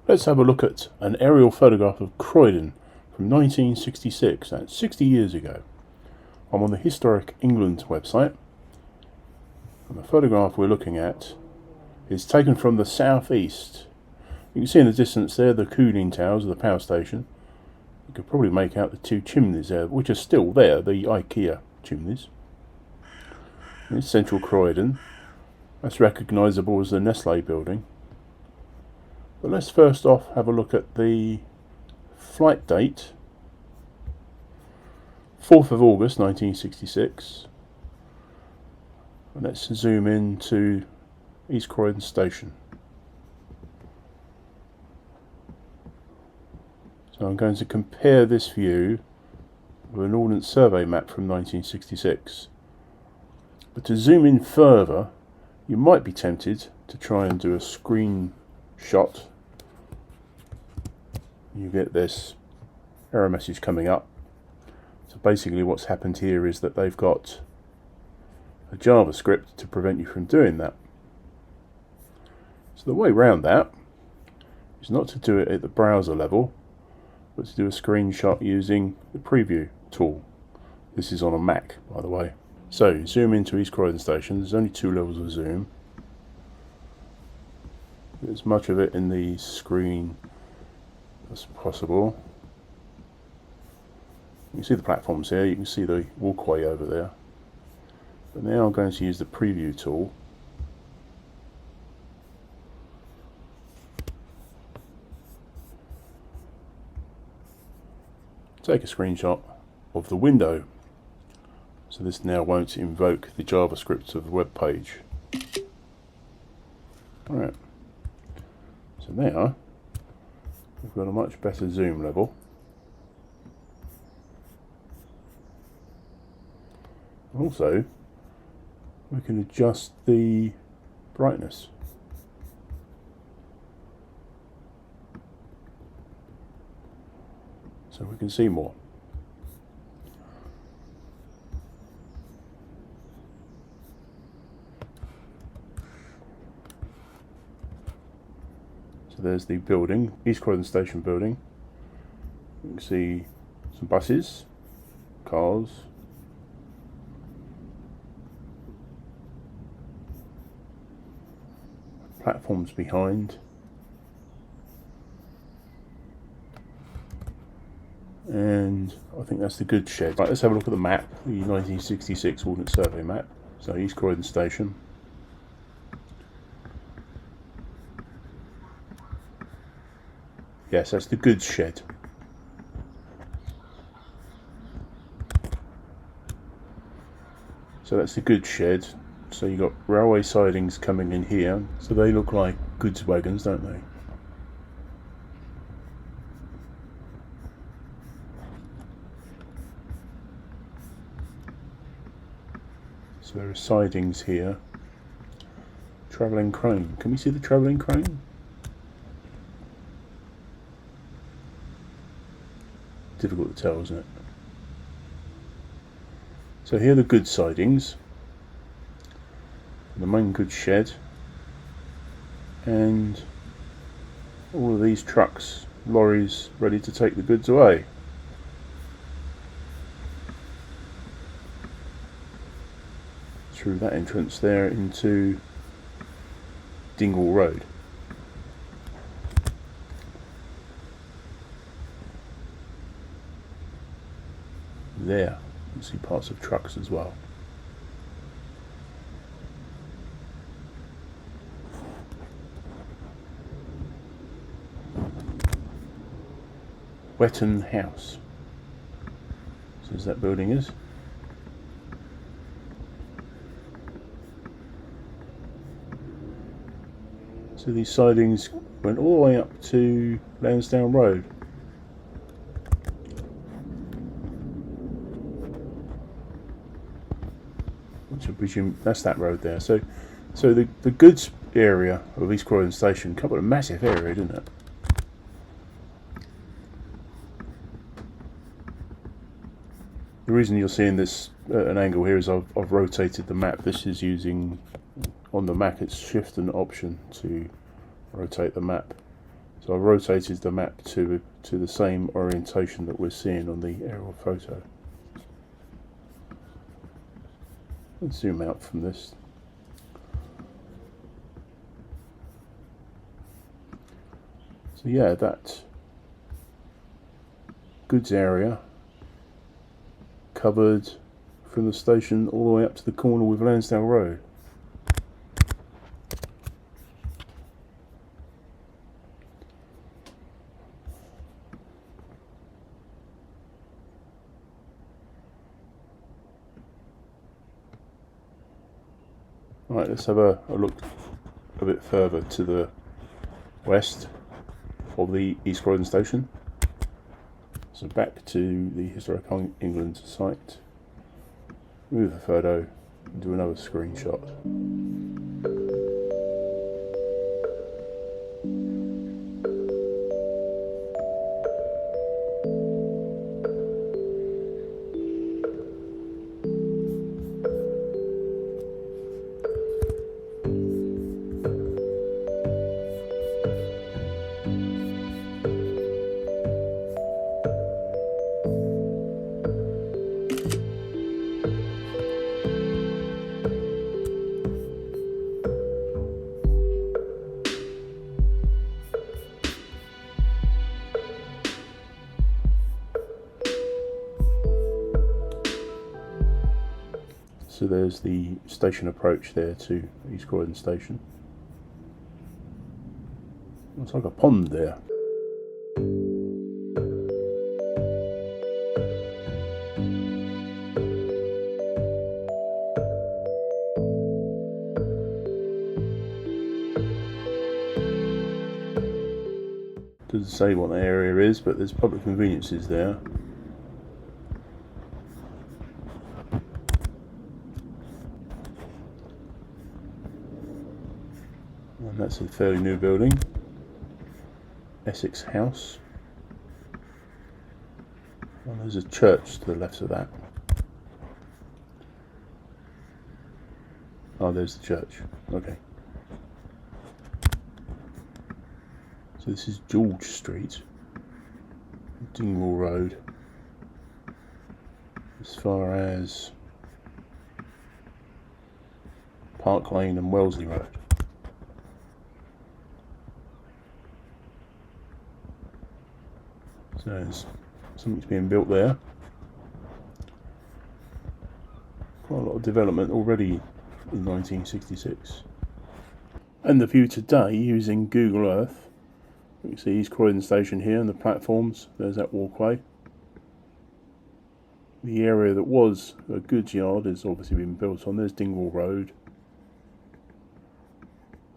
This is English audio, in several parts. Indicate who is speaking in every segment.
Speaker 1: Let's have a look at an aerial photograph of Croydon from 1966, that's 60 years ago. I'm on the Historic England website, and the photograph we're looking at is taken from the southeast. You can see in the distance there the cooling towers of the power station. You could probably make out the two chimneys there, which are still there, the IKEA chimneys. In central Croydon, that's recognisable as the Nestle building. But let's first off have a look at the flight date, 4th of August 1966. And let's zoom in to East Croydon station. So I'm going to compare this view with an Ordnance Survey map from 1966. But to zoom in further, you might be tempted to try and do a screen shot. You get this error message coming up. So basically what's happened here is that they've got a JavaScript to prevent you from doing that. So the way around that is not to do it at the browser level, but to do a screenshot using the preview tool. This is on a Mac, by the way. So zoom into East Croydon station. There's only 2 levels of zoom. There's much of it in the screen as possible. You can see the platforms here, you can see the walkway over there. But now I'm going to use the preview tool. Take a screenshot of the window. So this now won't invoke the JavaScript of the web page. Alright. So now we've got a much better zoom level. Also, we can adjust the brightness. So we can see more. So there's the building, East Croydon Station building. You can see some buses, cars, platforms behind, and I think that's the goods shed. Right, let's have a look at the map, the 1966 Ordnance Survey map. So East Croydon Station. Yes, that's the goods shed. So that's the goods shed. So you've got railway sidings coming in here. So they look like goods wagons, don't they? So there are sidings here. Travelling crane. Can we see the travelling crane? Difficult to tell, isn't it? So here are the goods sidings, the main goods shed, and all of these trucks, lorries ready to take the goods away. Through that entrance there into Dingle Road. There, you can see parts of trucks as well. Wetton House. So as that building is. So these sidings went all the way up to Lansdowne Road. Which I presume that's that road there. So the goods area of East Croydon Station covered a massive area, didn't it? The reason you're seeing this at an angle here is I've rotated the map. This is using, on the Mac it's Shift and Option to rotate the map. So I've rotated the map to the same orientation that we're seeing on the aerial photo. Let's zoom out from this. So yeah, that goods area covered from the station all the way up to the corner with Lansdale Road. Right, let's have a look a bit further to the west of the East Croydon station. So back to the Historic England site, move the photo, and do another screenshot. So there's the station approach there to East Croydon station. Looks like a pond there. Doesn't say what the area is, but there's public conveniences there. And that's a fairly new building, Essex House. And there's a church to the left of that. Oh, there's the church. Okay. So this is George Street, Dingwall Road, as far as Park Lane and Wellesley Road. So there's something's being built there. Quite a lot of development already in 1966. And the view today using Google Earth. You can see East Croydon station here and the platforms. There's that walkway. The area that was a goods yard has obviously been built on. There's Dingwall Road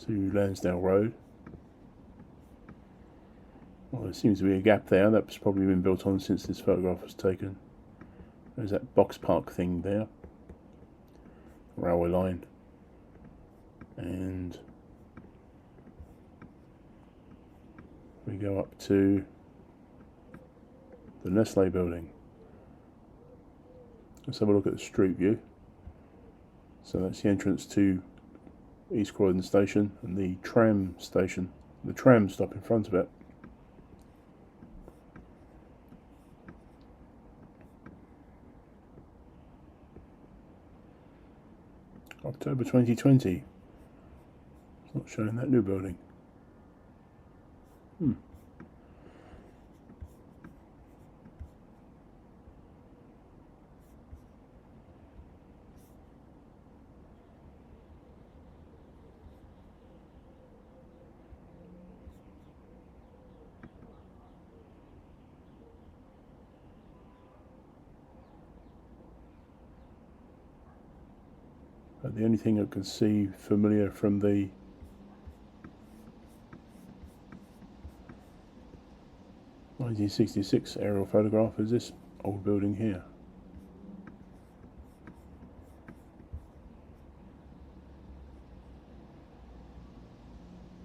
Speaker 1: to Lansdale Road. Well, there seems to be a gap there. That's probably been built on since this photograph was taken. There's that box park thing there. Railway line. And we go up to the Nestle building. Let's have a look at the street view. So that's the entrance to East Croydon station and the tram station. The tram stop in front of it. October 2020. It's not showing that new building. But the only thing I can see familiar from the (1966) aerial photograph is this old building here.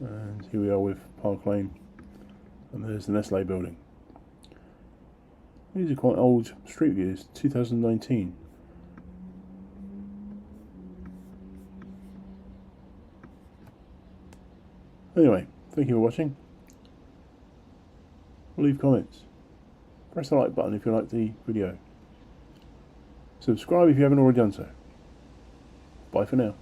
Speaker 1: And here we are with Park Lane, and there's the Nestle building. These are quite old street views, 2019. Anyway, thank you for watching. leave comments. Press the like button if you like the video. Subscribe if you haven't already done so. Bye for now.